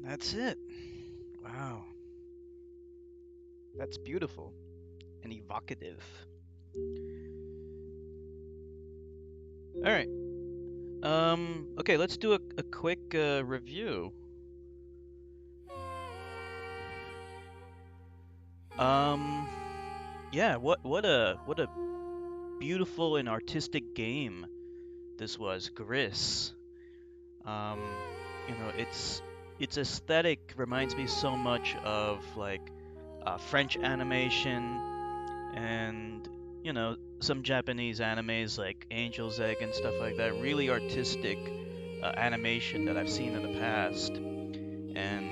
That's it. Wow. That's beautiful and evocative. All right. Okay, let's do a quick review. Um, yeah, what a beautiful and artistic game this was, GRIS. Um, its aesthetic reminds me so much of like French animation and some Japanese animes like Angel's Egg and stuff like that. Really artistic animation that I've seen in the past, and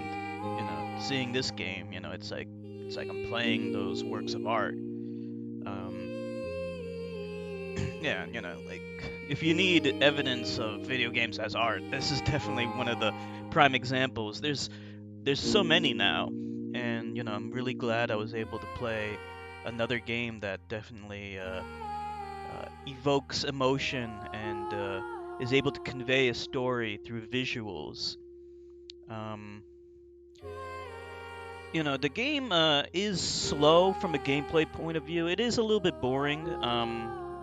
seeing this game, it's like I'm playing those works of art. Yeah, like if you need evidence of video games as art, this is definitely one of the prime examples. There's so many now, and I'm really glad I was able to play another game that definitely evokes emotion and is able to convey a story through visuals. Um, the game is slow from a gameplay point of view. It is a little bit boring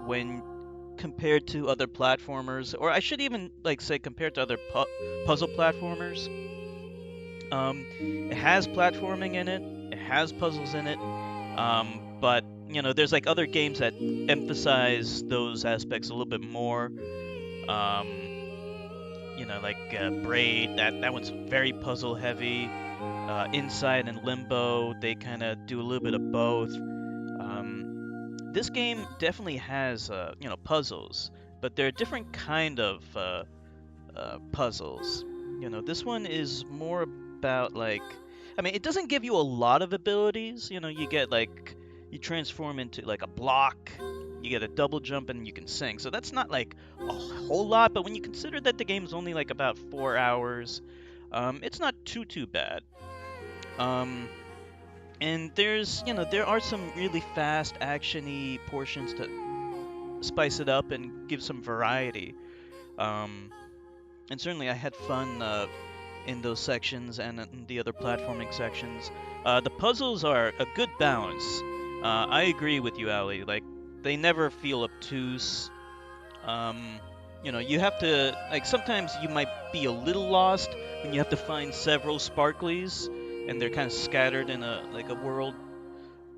when compared to other platformers, or I should even like say compared to other puzzle platformers. It has platforming in it. It has puzzles in it. But there's like other games that emphasize those aspects a little bit more. Like Braid. That one's very puzzle heavy. Inside and Limbo, they kind of do a little bit of both. This game definitely has puzzles, but they're a different kind of puzzles. This one is more about like, I mean, it doesn't give you a lot of abilities. You get like, you transform into like a block, you get a double jump, and you can sing. So that's not like a whole lot, but when you consider that the game's only like about 4 hours, it's not too bad. Um, and there are some really fast actiony portions to spice it up and give some variety. Um, and certainly I had fun in those sections and in the other platforming sections. The puzzles are a good balance. I agree with you, Ali. Like, they never feel obtuse. You have to, like, sometimes you might be a little lost when you have to find several sparklies and they're kind of scattered in a world.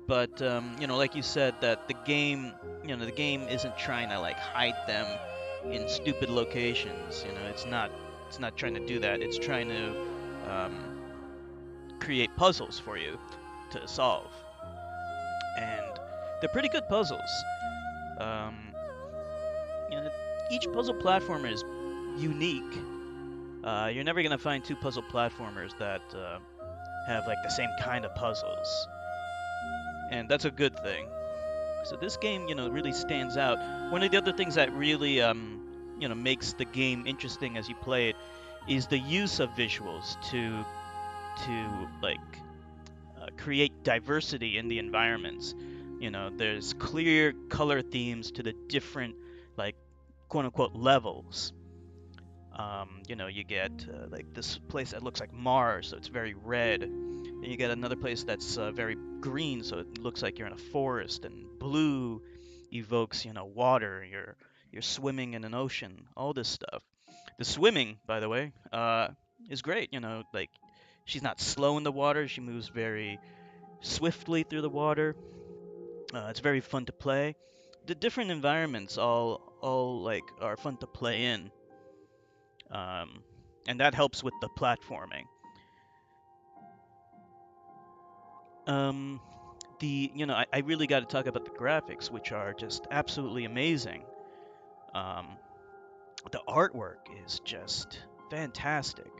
But like you said, that the game isn't trying to like hide them in stupid locations. It's not trying to do that. It's trying to um, create puzzles for you to solve, and they're pretty good puzzles. Um, you know, each puzzle platformer is unique. You're never gonna find two puzzle platformers that have like the same kind of puzzles, and that's a good thing. So this game, really stands out. One of the other things that really, makes the game interesting as you play it is the use of visuals to like create diversity in the environments. There's clear color themes to the different like quote unquote levels. You get like this place that looks like Mars, so it's very red. And you get another place that's very green, so it looks like you're in a forest. And blue evokes, water. You're swimming in an ocean. All this stuff. The swimming, by the way, is great. Like she's not slow in the water. She moves very swiftly through the water. It's very fun to play. The different environments all like are fun to play in. Um, and that helps with the platforming. Um, I really got to talk about the graphics, which are just absolutely amazing. Um, the artwork is just fantastic.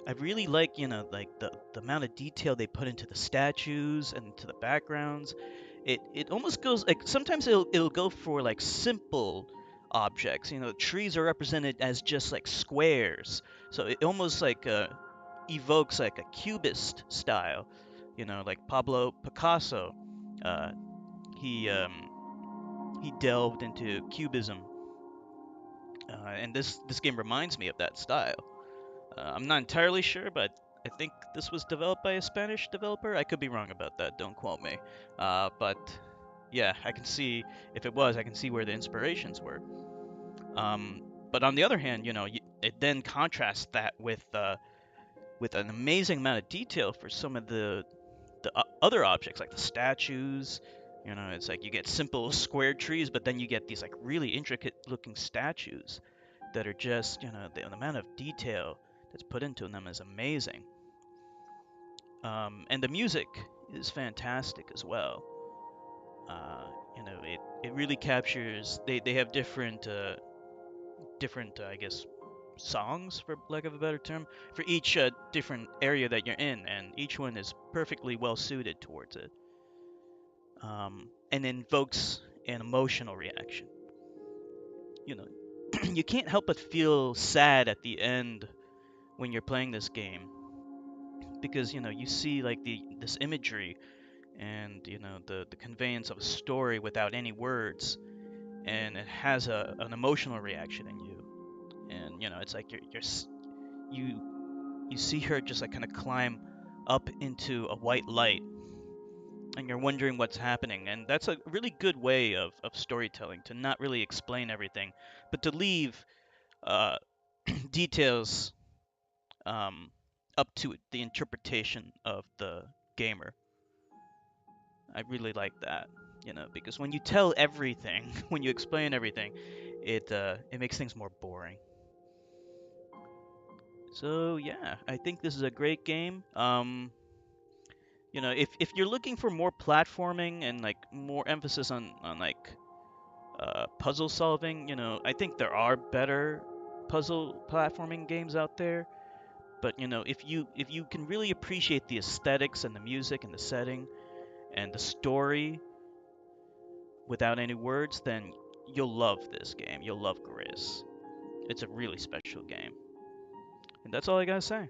I really like, like the amount of detail they put into the statues and to the backgrounds. It almost goes like sometimes it'll go for like simple objects. Trees are represented as just like squares, so it almost like evokes like a cubist style. Like Pablo Picasso. Uh, he delved into cubism, and this game reminds me of that style. I'm not entirely sure, but I think this was developed by a Spanish developer. I could be wrong about that. Don't quote me. But yeah, I can see if it was, I can see where the inspirations were. But on the other hand, it then contrasts that with an amazing amount of detail for some of the other objects like the statues. It's like you get simple square trees, but then you get these like really intricate looking statues that are just, the amount of detail that's put into them is amazing. And the music is fantastic as well. It really captures. They have different I guess songs, for lack of a better term, for each different area that you're in, and each one is perfectly well suited towards it, and invokes an emotional reaction. You know, you can't help but feel sad at the end when you're playing this game because you see like this imagery and the conveyance of a story without any words, and it has an emotional reaction in you, and it's like you you see her just like kind of climb up into a white light, and you're wondering what's happening. And that's a really good way of storytelling, to not really explain everything, but to leave uh, details um, up to the interpretation of the gamer. I really like that, because when you tell everything, when you explain everything, it makes things more boring. So yeah, I think this is a great game. If you're looking for more platforming and like more emphasis on like puzzle solving, I think there are better puzzle platforming games out there. But if you can really appreciate the aesthetics and the music and the setting and the story without any words, then you'll love this game. You'll love GRIS. It's a really special game. And that's all I gotta say.